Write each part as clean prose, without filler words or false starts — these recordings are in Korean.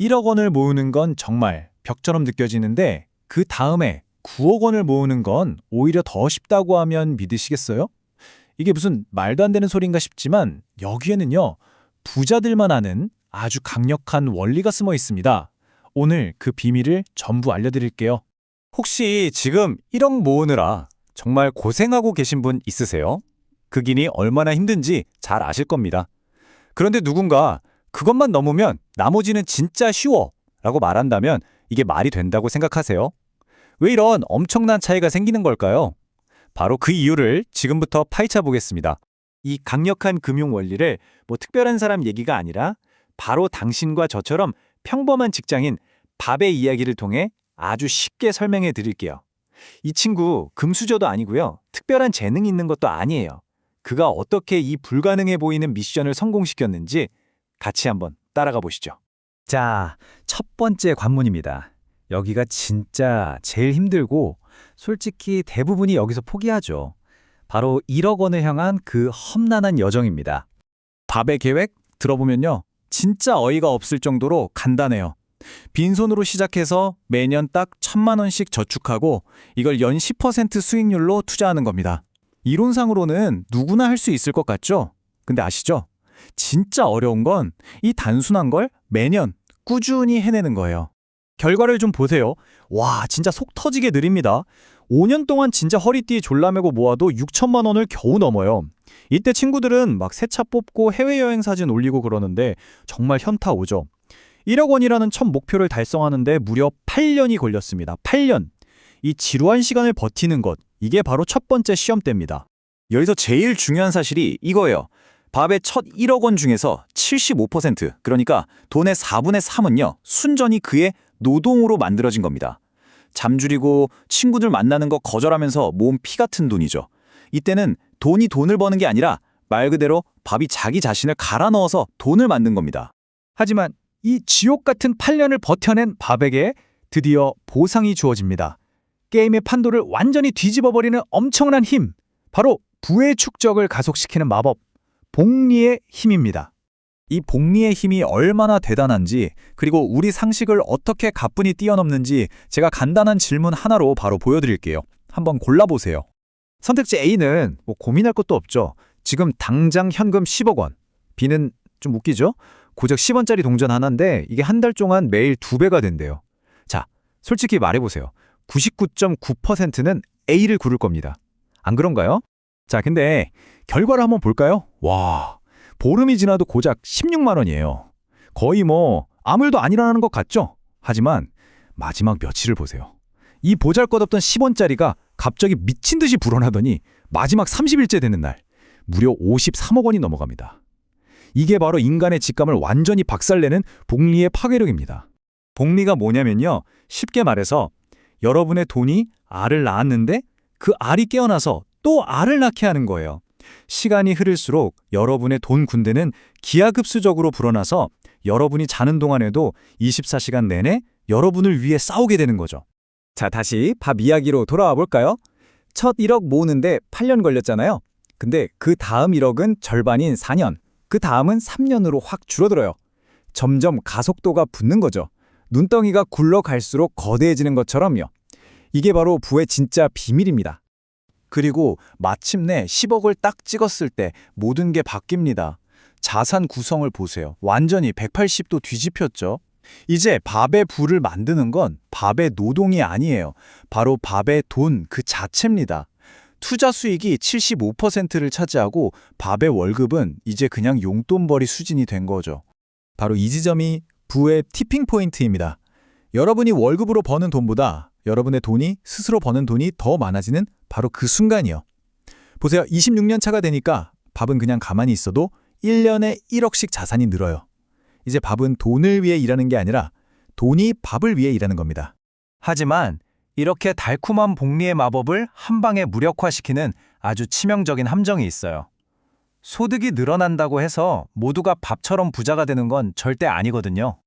1억 원을 모으는 건 정말 벽처럼 느껴지는데 그 다음에 9억 원을 모으는 건 오히려 더 쉽다고 하면 믿으시겠어요? 이게 무슨 말도 안 되는 소린가 싶지만 여기에는요, 부자들만 아는 아주 강력한 원리가 숨어 있습니다. 오늘 그 비밀을 전부 알려드릴게요. 혹시 지금 1억 모으느라 정말 고생하고 계신 분 있으세요? 그 길이 얼마나 힘든지 잘 아실 겁니다. 그런데 누군가 그것만 넘으면 나머지는 진짜 쉬워 라고 말한다면 이게 말이 된다고 생각하세요? 왜 이런 엄청난 차이가 생기는 걸까요? 바로 그 이유를 지금부터 파헤쳐 보겠습니다. 이 강력한 금융 원리를 뭐 특별한 사람 얘기가 아니라 바로 당신과 저처럼 평범한 직장인 밥의 이야기를 통해 아주 쉽게 설명해 드릴게요. 이 친구 금수저도 아니고요. 특별한 재능이 있는 것도 아니에요. 그가 어떻게 이 불가능해 보이는 미션을 성공시켰는지 같이 한번 따라가 보시죠. 자, 첫 번째 관문입니다. 여기가 진짜 제일 힘들고 솔직히 대부분이 여기서 포기하죠. 바로 1억 원을 향한 그 험난한 여정입니다. 밥의 계획 들어보면요, 진짜 어이가 없을 정도로 간단해요. 빈손으로 시작해서 매년 딱 1,000만 원씩 저축하고 이걸 연 10% 수익률로 투자하는 겁니다. 이론상으로는 누구나 할 수 있을 것 같죠? 근데 아시죠? 진짜 어려운 건 이 단순한 걸 매년 꾸준히 해내는 거예요. 결과를 좀 보세요. 와, 진짜 속 터지게 느립니다. 5년 동안 진짜 허리띠 졸라매고 모아도 6천만 원을 겨우 넘어요. 이때 친구들은 막 새 차 뽑고 해외여행 사진 올리고 그러는데 정말 현타 오죠. 1억 원이라는 첫 목표를 달성하는데 무려 8년이 걸렸습니다. 8년. 이 지루한 시간을 버티는 것, 이게 바로 첫 번째 시험대입니다. 여기서 제일 중요한 사실이 이거예요. 밥의 첫 1억 원 중에서 75%, 그러니까 돈의 4분의 3은요, 순전히 그의 노동으로 만들어진 겁니다. 잠줄이고 친구들 만나는 거 거절하면서 모은 피 같은 돈이죠. 이때는 돈이 돈을 버는 게 아니라 말 그대로 밥이 자기 자신을 갈아 넣어서 돈을 만든 겁니다. 하지만 이 지옥 같은 8년을 버텨낸 밥에게 드디어 보상이 주어집니다. 게임의 판도를 완전히 뒤집어버리는 엄청난 힘, 바로 부의 축적을 가속시키는 마법, 복리의 힘입니다. 이 복리의 힘이 얼마나 대단한지, 그리고 우리 상식을 어떻게 가뿐히 뛰어넘는지 제가 간단한 질문 하나로 바로 보여드릴게요. 한번 골라보세요. 선택지 A는 뭐 고민할 것도 없죠. 지금 당장 현금 10억 원. B는 좀 웃기죠? 고작 10원짜리 동전 하나인데 이게 한 달 동안 매일 2배가 된대요. 자, 솔직히 말해보세요. 99.9%는 A를 고를 겁니다. 안 그런가요? 자, 근데 결과를 한번 볼까요? 와, 보름이 지나도 고작 16만 원이에요. 거의 뭐 아무 일도 안 일어나는 것 같죠? 하지만 마지막 며칠을 보세요. 이 보잘것없던 10원짜리가 갑자기 미친 듯이 불어나더니 마지막 30일째 되는 날 무려 53억 원이 넘어갑니다. 이게 바로 인간의 직감을 완전히 박살내는 복리의 파괴력입니다. 복리가 뭐냐면요, 쉽게 말해서 여러분의 돈이 알을 낳았는데 그 알이 깨어나서 또 알을 낳게 하는 거예요. 시간이 흐를수록 여러분의 돈 군대는 기하급수적으로 불어나서 여러분이 자는 동안에도 24시간 내내 여러분을 위해 싸우게 되는 거죠. 자, 다시 밥 이야기로 돌아와 볼까요? 첫 1억 모으는데 8년 걸렸잖아요. 근데 그 다음 1억은 절반인 4년, 그 다음은 3년으로 확 줄어들어요. 점점 가속도가 붙는 거죠. 눈덩이가 굴러갈수록 거대해지는 것처럼요. 이게 바로 부의 진짜 비밀입니다. 그리고 마침내 10억을 딱 찍었을 때 모든 게 바뀝니다. 자산 구성을 보세요. 완전히 180도 뒤집혔죠. 이제 밥의 부를 만드는 건 밥의 노동이 아니에요. 바로 밥의 돈 그 자체입니다. 투자 수익이 75%를 차지하고 밥의 월급은 이제 그냥 용돈벌이 수준이 된 거죠. 바로 이 지점이 부의 티핑 포인트입니다. 여러분이 월급으로 버는 돈보다 여러분의 돈이 스스로 버는 돈이 더 많아지는 바로 그 순간이요. 보세요. 26년 차가 되니까 밥은 그냥 가만히 있어도 1년에 1억씩 자산이 늘어요. 이제 밥은 돈을 위해 일하는 게 아니라 돈이 밥을 위해 일하는 겁니다. 하지만 이렇게 달콤한 복리의 마법을 한 방에 무력화시키는 아주 치명적인 함정이 있어요. 소득이 늘어난다고 해서 모두가 밥처럼 부자가 되는 건 절대 아니거든요.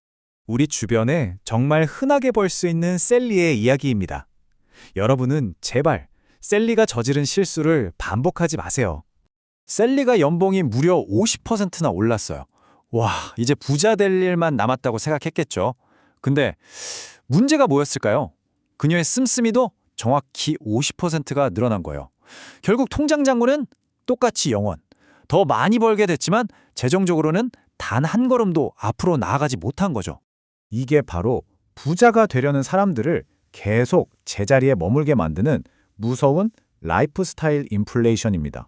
우리 주변에 정말 흔하게 볼 수 있는 셀리의 이야기입니다. 여러분은 제발 셀리가 저지른 실수를 반복하지 마세요. 셀리가 연봉이 무려 50%나 올랐어요. 와, 이제 부자 될 일만 남았다고 생각했겠죠. 근데 문제가 뭐였을까요? 그녀의 씀씀이도 정확히 50%가 늘어난 거예요. 결국 통장 잔고는 똑같이 0원. 더 많이 벌게 됐지만 재정적으로는 단 한 걸음도 앞으로 나아가지 못한 거죠. 이게 바로 부자가 되려는 사람들을 계속 제자리에 머물게 만드는 무서운 라이프 스타일 인플레이션입니다.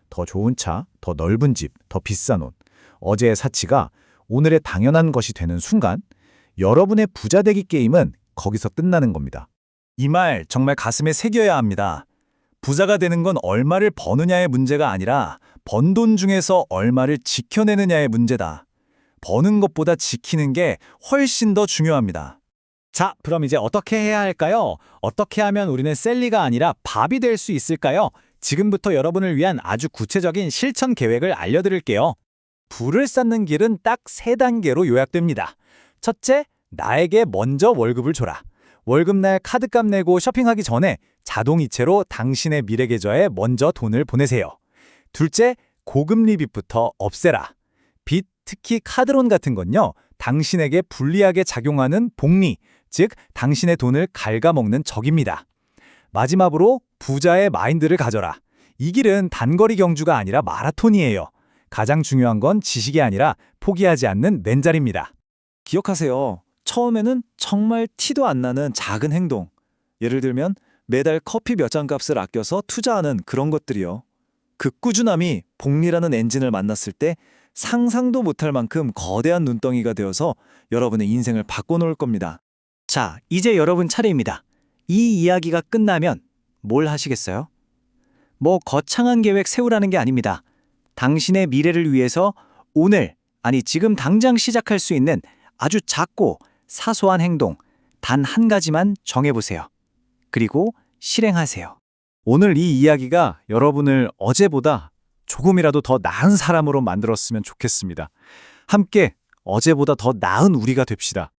더 좋은 차, 더 넓은 집, 더 비싼 옷. 어제의 사치가 오늘의 당연한 것이 되는 순간 여러분의 부자 되기 게임은 거기서 끝나는 겁니다. 이 말 정말 가슴에 새겨야 합니다. 부자가 되는 건 얼마를 버느냐의 문제가 아니라 번 돈 중에서 얼마를 지켜내느냐의 문제다. 버는 것보다 지키는 게 훨씬 더 중요합니다. 자, 그럼 이제 어떻게 해야 할까요? 어떻게 하면 우리는 셀리가 아니라 밥이 될 수 있을까요? 지금부터 여러분을 위한 아주 구체적인 실천 계획을 알려드릴게요. 부를 쌓는 길은 딱 3단계로 요약됩니다. 첫째, 나에게 먼저 월급을 줘라. 월급날 카드값 내고 쇼핑하기 전에 자동이체로 당신의 미래 계좌에 먼저 돈을 보내세요. 둘째, 고금리 빚부터 없애라. 빚, 특히 카드론 같은 건요, 당신에게 불리하게 작용하는 복리, 즉 당신의 돈을 갉아먹는 적입니다. 마지막으로 부자의 마인드를 가져라. 이 길은 단거리 경주가 아니라 마라톤이에요. 가장 중요한 건 지식이 아니라 포기하지 않는 멘탈입니다. 기억하세요. 처음에는 정말 티도 안 나는 작은 행동. 예를 들면 매달 커피 몇 잔 값을 아껴서 투자하는 그런 것들이요. 그 꾸준함이 복리라는 엔진을 만났을 때 상상도 못할 만큼 거대한 눈덩이가 되어서 여러분의 인생을 바꿔놓을 겁니다. 자, 이제 여러분 차례입니다. 이 이야기가 끝나면 뭘 하시겠어요? 뭐 거창한 계획 세우라는 게 아닙니다. 당신의 미래를 위해서 오늘, 아니 지금 당장 시작할 수 있는 아주 작고 사소한 행동 단 한 가지만 정해보세요. 그리고 실행하세요. 오늘 이 이야기가 여러분을 어제보다 조금이라도 더 나은 사람으로 만들었으면 좋겠습니다. 함께 어제보다 더 나은 우리가 됩시다.